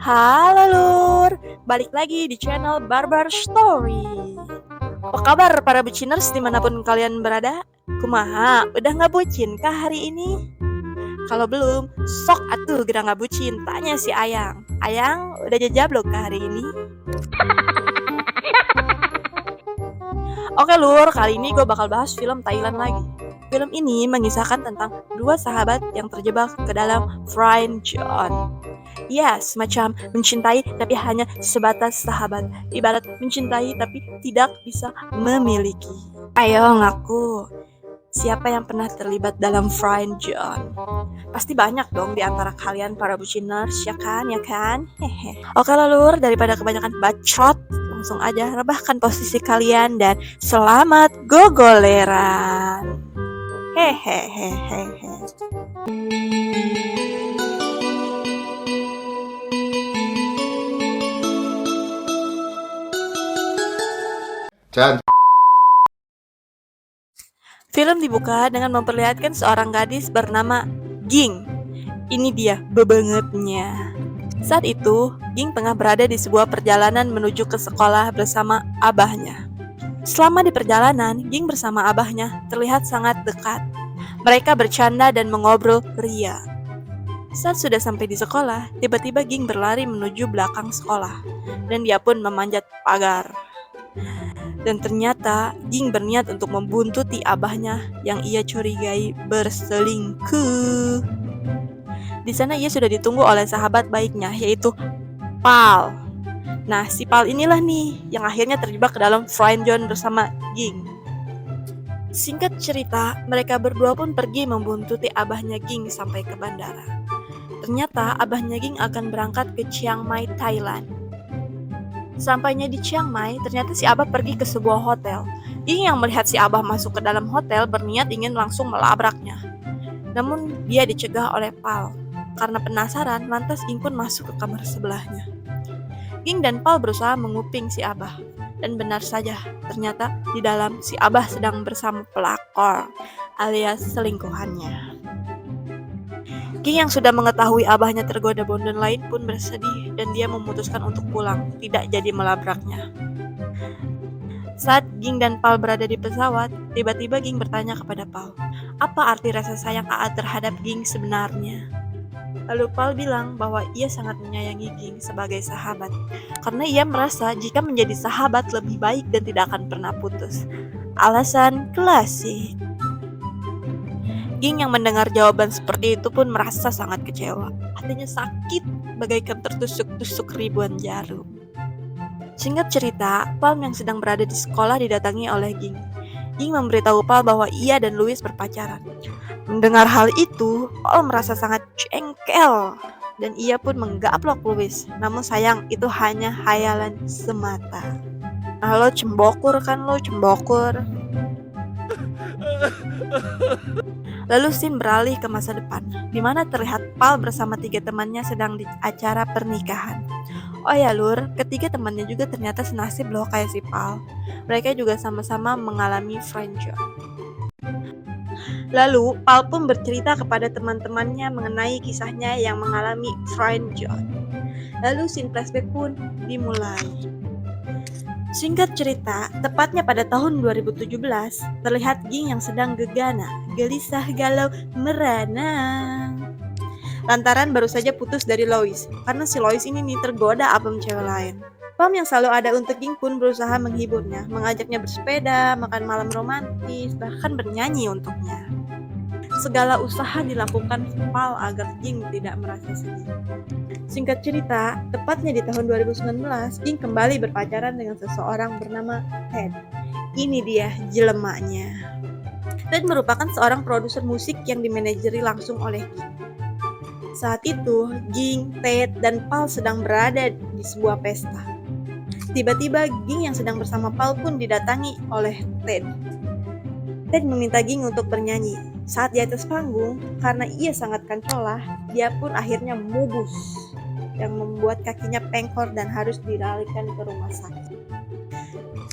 Halo Lur, balik lagi di channel Barbar Story. Apa kabar para buciners dimanapun kalian berada? Kumaha, udah gak bucin kah hari ini? Kalau belum, sok atuh gera gak bucin, tanya si Ayang. Ayang, udah jajablok kah hari ini? Oke Lur, kali ini gue bakal bahas film Thailand lagi. Film ini mengisahkan tentang dua sahabat yang terjebak ke dalam friend zone. Ya, semacam mencintai tapi hanya sebatas sahabat. Ibarat mencintai tapi tidak bisa memiliki. Ayo ngaku, siapa yang pernah terlibat dalam friend zone? Pasti banyak dong di antara kalian para buciners, ya kan? Hehe. Oke Lur, daripada kebanyakan bacot, langsung aja rebahkan posisi kalian dan selamat gogoleran. Hehehehe. Chan. Film dibuka dengan memperlihatkan seorang gadis bernama Ging. Ini dia bebangetnya. Saat itu, Ging tengah berada di sebuah perjalanan menuju ke sekolah bersama abahnya. Selama di perjalanan, Ging bersama abahnya terlihat sangat dekat. Mereka bercanda dan mengobrol ria. Saat sudah sampai di sekolah, tiba-tiba Ging berlari menuju belakang sekolah, dan dia pun memanjat pagar. Dan ternyata Ging berniat untuk membuntuti abahnya yang ia curigai berselingkuh. Di sana ia sudah ditunggu oleh sahabat baiknya, yaitu Pal. Nah, si Pal inilah nih yang akhirnya terjebak ke dalam friend zone bersama Ging. Singkat cerita, mereka berdua pun pergi membuntuti abahnya Ging sampai ke bandara. Ternyata abahnya Ging akan berangkat ke Chiang Mai, Thailand. Sampainya di Chiang Mai, ternyata si abah pergi ke sebuah hotel. Ging yang melihat si abah masuk ke dalam hotel berniat ingin langsung melabraknya. Namun dia dicegah oleh Pal. Karena penasaran, lantas Ging pun masuk ke kamar sebelahnya. Ging dan Pal berusaha menguping si abah. Dan benar saja, ternyata di dalam si abah sedang bersama pelakor alias selingkuhannya. Ging yang sudah mengetahui abahnya tergoda bondan lain pun bersedih dan dia memutuskan untuk pulang, tidak jadi melabraknya. Saat Ging dan Pal berada di pesawat, tiba-tiba Ging bertanya kepada Pal, apa arti rasa sayang AA terhadap Ging sebenarnya? Lalu Pal bilang bahwa ia sangat menyayangi Ging sebagai sahabat, karena ia merasa jika menjadi sahabat lebih baik dan tidak akan pernah putus. Alasan klasik. Ging yang mendengar jawaban seperti itu pun merasa sangat kecewa. Hatinya sakit bagaikan tertusuk-tusuk ribuan jarum. Singkat cerita, Palm yang sedang berada di sekolah didatangi oleh Ging. Ging memberitahu Pal bahwa ia dan Louis berpacaran. Mendengar hal itu, Pal merasa sangat jengkel dan ia pun menggaplok Louis. Namun sayang, itu hanya hayalan semata. Lo cembokur kan lo, cembokur. Lalu scene beralih ke masa depan, di mana terlihat Pal bersama 3 temannya sedang di acara pernikahan. Oh ya Lur, ketiga temannya juga ternyata senasib loh kayak si Pal. Mereka juga sama-sama mengalami friend zone. Lalu Pal pun bercerita kepada teman-temannya mengenai kisahnya yang mengalami friend zone. Lalu scene flashback pun dimulai. Singkat cerita, tepatnya pada tahun 2017, terlihat Ging yang sedang gegana, gelisah, galau, merana. Lantaran baru saja putus dari Lois, karena si Lois ini nih tergoda abang cewek lain. Pam yang selalu ada untuk Ging pun berusaha menghiburnya, mengajaknya bersepeda, makan malam romantis, bahkan bernyanyi untuknya. Segala usaha dilakukan Pal agar Ging tidak merasa sedih. Singkat cerita, tepatnya di tahun 2019, Ging kembali berpacaran dengan seseorang bernama Ted. Ini dia jelemanya. Ted merupakan seorang produser musik yang dimanajeri langsung oleh Ging. Saat itu, Ging, Ted, dan Pal sedang berada di sebuah pesta. Tiba-tiba Ging yang sedang bersama Pal pun didatangi oleh Ted. Ted meminta Ging untuk bernyanyi. Saat di atas panggung, karena ia sangat kancolah, dia pun akhirnya mubus yang membuat kakinya pengkor dan harus dilarikan ke rumah sakit.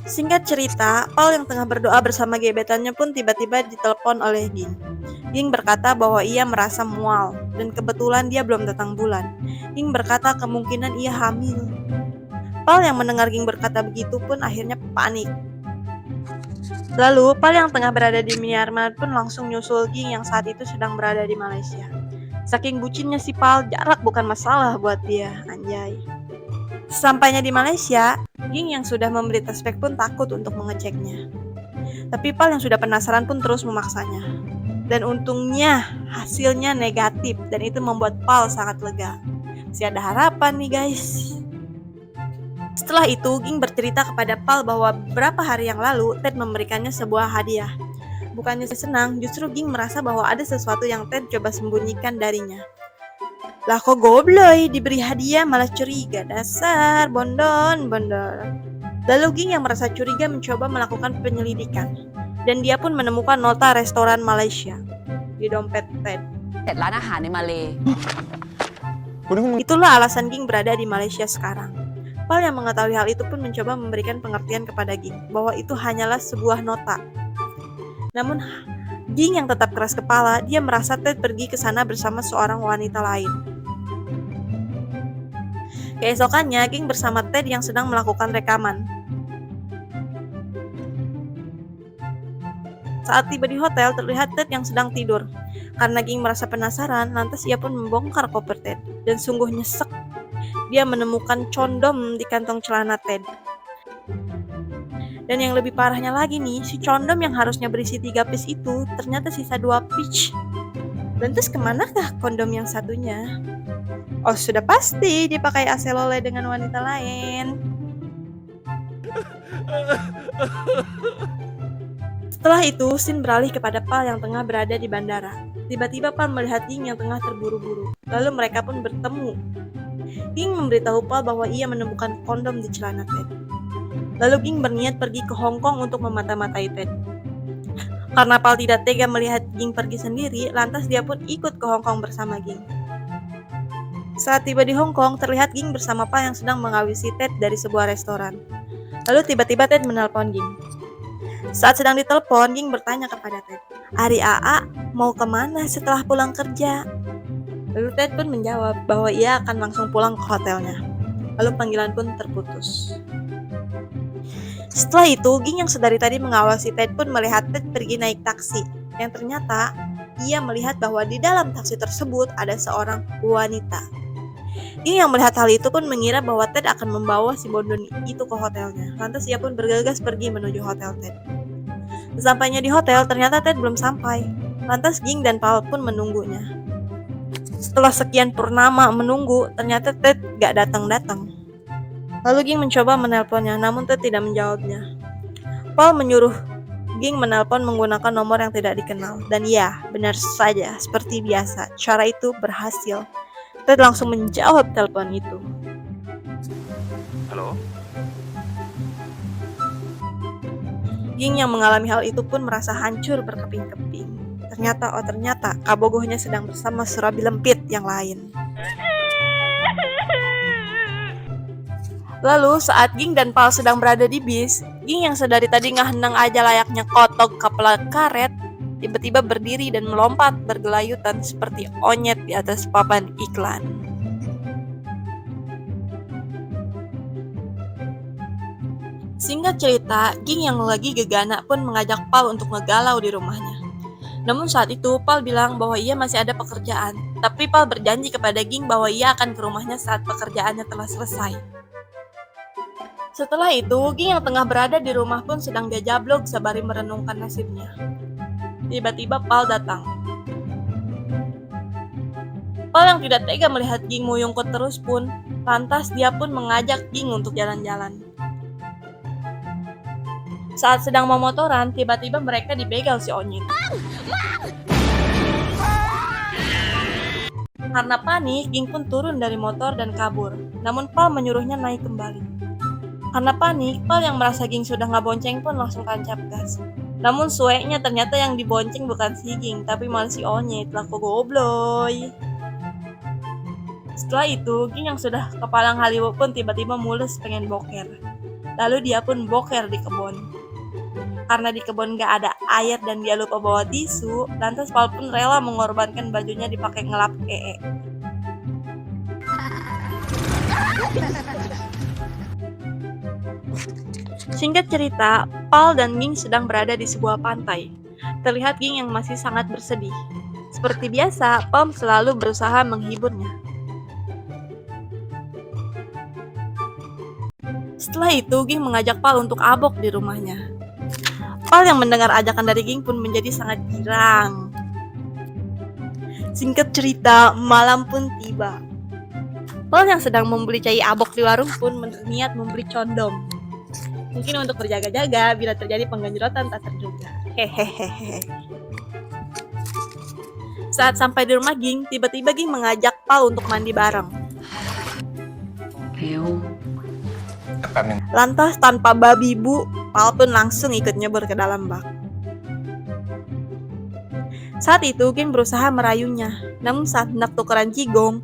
Singkat cerita, Pal yang tengah berdoa bersama gebetannya pun tiba-tiba ditelepon oleh Ging. Ging berkata bahwa ia merasa mual, dan kebetulan dia belum datang bulan. Ging berkata kemungkinan ia hamil. Pal yang mendengar Ging berkata begitu pun akhirnya panik. Lalu, Pal yang tengah berada di Myanmar pun langsung nyusul Ging yang saat itu sedang berada di Malaysia. Saking bucinnya si Pal, jarak bukan masalah buat dia, anjay. Sampainya di Malaysia, Ging yang sudah membeli tespek pun takut untuk mengeceknya. Tapi Pal yang sudah penasaran pun terus memaksanya. Dan untungnya hasilnya negatif dan itu membuat Pal sangat lega. Masih ada harapan nih guys. Setelah itu, Ging bercerita kepada Pal bahwa beberapa hari yang lalu Ted memberikannya sebuah hadiah. Bukannya senang, justru Ging merasa bahwa ada sesuatu yang Ted coba sembunyikan darinya. Lah kok gobloy, diberi hadiah malah curiga, dasar bondon. Lalu Ging yang merasa curiga mencoba melakukan penyelidikan. Dan dia pun menemukan nota restoran Malaysia di dompet Ted. Itulah alasan Ging berada di Malaysia sekarang. Pal yang mengetahui hal itu pun mencoba memberikan pengertian kepada Ging bahwa itu hanyalah sebuah nota. Namun Ging yang tetap keras kepala, dia merasa Ted pergi ke sana bersama seorang wanita lain. Keesokannya, Ging bersama Ted yang sedang melakukan rekaman. Saat tiba di hotel, terlihat Ted yang sedang tidur. Karena Ging merasa penasaran, lantas ia pun membongkar koper Ted. Dan sungguh nyesek, dia menemukan condom di kantong celana Ted. Dan yang lebih parahnya lagi nih, si condom yang harusnya berisi 3 piece itu, ternyata sisa 2 piece. Lantas kemanakah kondom yang satunya? Oh, sudah pasti dipakai aselole dengan wanita lain. Setelah itu, scene beralih kepada Pal yang tengah berada di bandara. Tiba-tiba Pal melihat Ging yang tengah terburu-buru. Lalu mereka pun bertemu. Ging memberitahu Pal bahwa ia menemukan kondom di celana Ted. Lalu Ging berniat pergi ke Hong Kong untuk memata-matai Ted. Karena Pal tidak tega melihat Ging pergi sendiri, lantas dia pun ikut ke Hong Kong bersama Ging. Saat tiba di Hong Kong, terlihat Ging bersama Pal yang sedang mengawasi Ted dari sebuah restoran. Lalu tiba-tiba Ted menelpon Ging. Saat sedang ditelepon, Ging bertanya kepada Ted, "Ari AA mau kemana setelah pulang kerja?" Lalu Ted pun menjawab bahwa ia akan langsung pulang ke hotelnya. Lalu panggilan pun terputus. Setelah itu, Ging yang sedari tadi mengawasi Ted pun melihat Ted pergi naik taksi. Yang ternyata, ia melihat bahwa di dalam taksi tersebut ada seorang wanita. Ging yang melihat hal itu pun mengira bahwa Ted akan membawa si bondon itu ke hotelnya. Lantas ia pun bergegas pergi menuju hotel Ted. Sesampainya di hotel, ternyata Ted belum sampai. Lantas Ging dan Pal pun menunggunya. Setelah sekian purnama menunggu, ternyata Ted gak datang-datang. Lalu Ging mencoba menelponnya, namun Ted tidak menjawabnya. Pal menyuruh Ging menelpon menggunakan nomor yang tidak dikenal. Dan ya, benar saja, seperti biasa, cara itu berhasil. Ted langsung menjawab telepon itu. Halo? Ging yang mengalami hal itu pun merasa hancur berkeping-keping. Ternyata kabogohnya sedang bersama surabi lempit yang lain. Lalu saat Ging dan Pal sedang berada di bis, Ging yang sedari tadi ngahenang aja layaknya kotok kepala karet, tiba-tiba berdiri dan melompat bergelayutan seperti onyet di atas papan iklan. Singkat cerita, Ging yang lagi gegana pun mengajak Pal untuk ngegalau di rumahnya. Namun saat itu, Pal bilang bahwa ia masih ada pekerjaan, tapi Pal berjanji kepada Ging bahwa ia akan ke rumahnya saat pekerjaannya telah selesai. Setelah itu, Ging yang tengah berada di rumah pun sedang diajablok sembari merenungkan nasibnya. Tiba-tiba Pal datang. Pal yang tidak tega melihat Ging muyungkut terus pun, lantas dia pun mengajak Ging untuk jalan-jalan. Saat sedang memotoran, tiba-tiba mereka dibegal si Onyit. Karena panik, Ging pun turun dari motor dan kabur. Namun Pal menyuruhnya naik kembali. Karena panik, Pal yang merasa Ging sudah nggak bonceng pun langsung tancap gas. Namun sueknya ternyata yang dibonceng bukan si Ging, tapi malah si Onyit. Laku gobloy. Setelah itu, Ging yang sudah kepalang haliwo pun tiba-tiba mules pengen boker. Lalu dia pun boker di kebun. Karena di kebun gak ada air dan dia lupa bawa tisu, lantas Paul pun rela mengorbankan bajunya dipakai ngelap Ee. Singkat cerita, Paul dan Ging sedang berada di sebuah pantai. Terlihat Ging yang masih sangat bersedih. Seperti biasa, Paul selalu berusaha menghiburnya. Setelah itu, Ging mengajak Paul untuk abok di rumahnya. Paul yang mendengar ajakan dari Ging pun menjadi sangat girang. Singkat cerita, malam pun tiba. Paul yang sedang membeli cai abok di warung pun berniat membeli condom. Mungkin untuk berjaga-jaga bila terjadi penggenjrotan tak terduga. Hehehe. Saat sampai di rumah Ging, tiba-tiba Ging mengajak Paul untuk mandi bareng. Lantas tanpa babi bu, Paul pun langsung ikut nyebur ke dalam bak. Saat itu Ging berusaha merayunya, namun saat hendak tukeran cigong,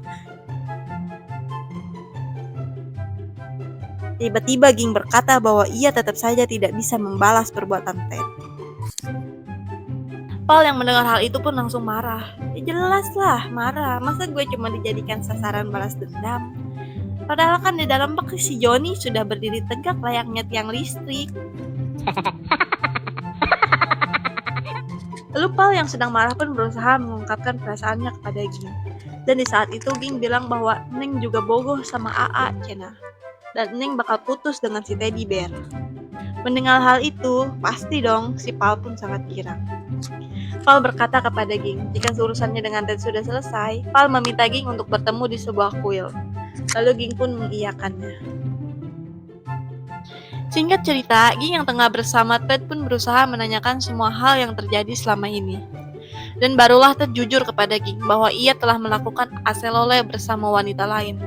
tiba-tiba Ging berkata bahwa ia tetap saja tidak bisa membalas perbuatan Ted. Paul yang mendengar hal itu pun langsung marah. Ya jelas lah marah, masa gue cuma dijadikan sasaran balas dendam? Padahal kan di dalam bak si Johnny sudah berdiri tegak layaknya tiang listrik. Lalu Paul yang sedang marah pun berusaha mengungkapkan perasaannya kepada Ging. Dan di saat itu Ging bilang bahwa Neng juga bogoh sama AA Cena. Dan Neng bakal putus dengan si teddy bear. Mendengar hal itu, pasti dong si Paul pun sangat girang. Paul berkata kepada Ging, jika urusannya dengan Ted sudah selesai, Paul meminta Ging untuk bertemu di sebuah kuil. Lalu Ging pun mengiyakannya. Singkat cerita, Ging yang tengah bersama Ted pun berusaha menanyakan semua hal yang terjadi selama ini. Dan barulah Ted jujur kepada Ging bahwa ia telah melakukan aselole bersama wanita lain.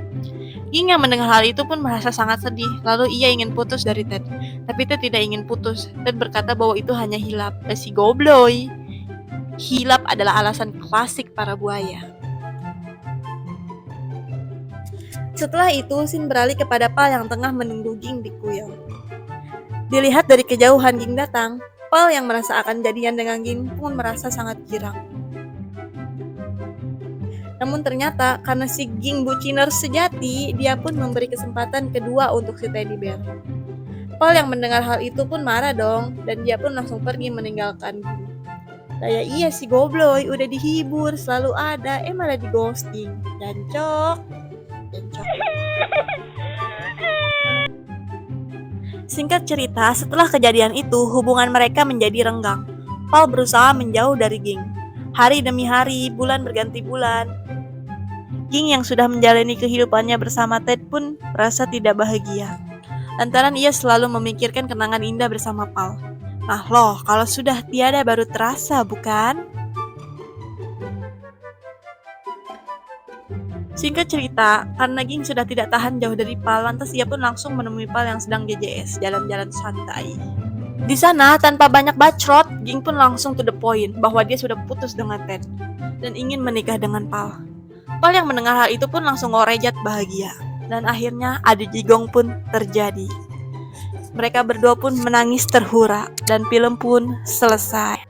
Ging yang mendengar hal itu pun merasa sangat sedih, lalu ia ingin putus dari Ted. Tapi Ted tidak ingin putus. Ted berkata bahwa itu hanya hilap. Si gobloy. Hilap adalah alasan klasik para buaya. Setelah itu, scene beralih kepada Paul yang tengah menunggu Ging di kuil. Dilihat dari kejauhan Ging datang, Paul yang merasa akan jadian dengan Ging pun merasa sangat girang. Namun ternyata karena si Ging buciner sejati, dia pun memberi kesempatan kedua untuk si teddy bear. Paul yang mendengar hal itu pun marah dong, dan dia pun langsung pergi meninggalkan Ging. Kayak iya si gobloy udah dihibur, selalu ada, malah di ghosting. Jancok. Singkat cerita, setelah kejadian itu, hubungan mereka menjadi renggang. Paul berusaha menjauh dari Ging. Hari demi hari, bulan berganti bulan. Ging yang sudah menjalani kehidupannya bersama Ted pun merasa tidak bahagia. Lantaran ia selalu memikirkan kenangan indah bersama Paul. Nah loh, kalau sudah tiada baru terasa, bukan? Singkat cerita, karena Ging sudah tidak tahan jauh dari Paul, lantas ia pun langsung menemui Paul yang sedang JJS, jalan-jalan santai. Di sana, tanpa banyak bacrot, Ging pun langsung to the point bahwa dia sudah putus dengan Ted dan ingin menikah dengan Paul. Paul yang mendengar hal itu pun langsung ngorejat bahagia, dan akhirnya adu jigong pun terjadi. Mereka berdua pun menangis terhura, dan film pun selesai.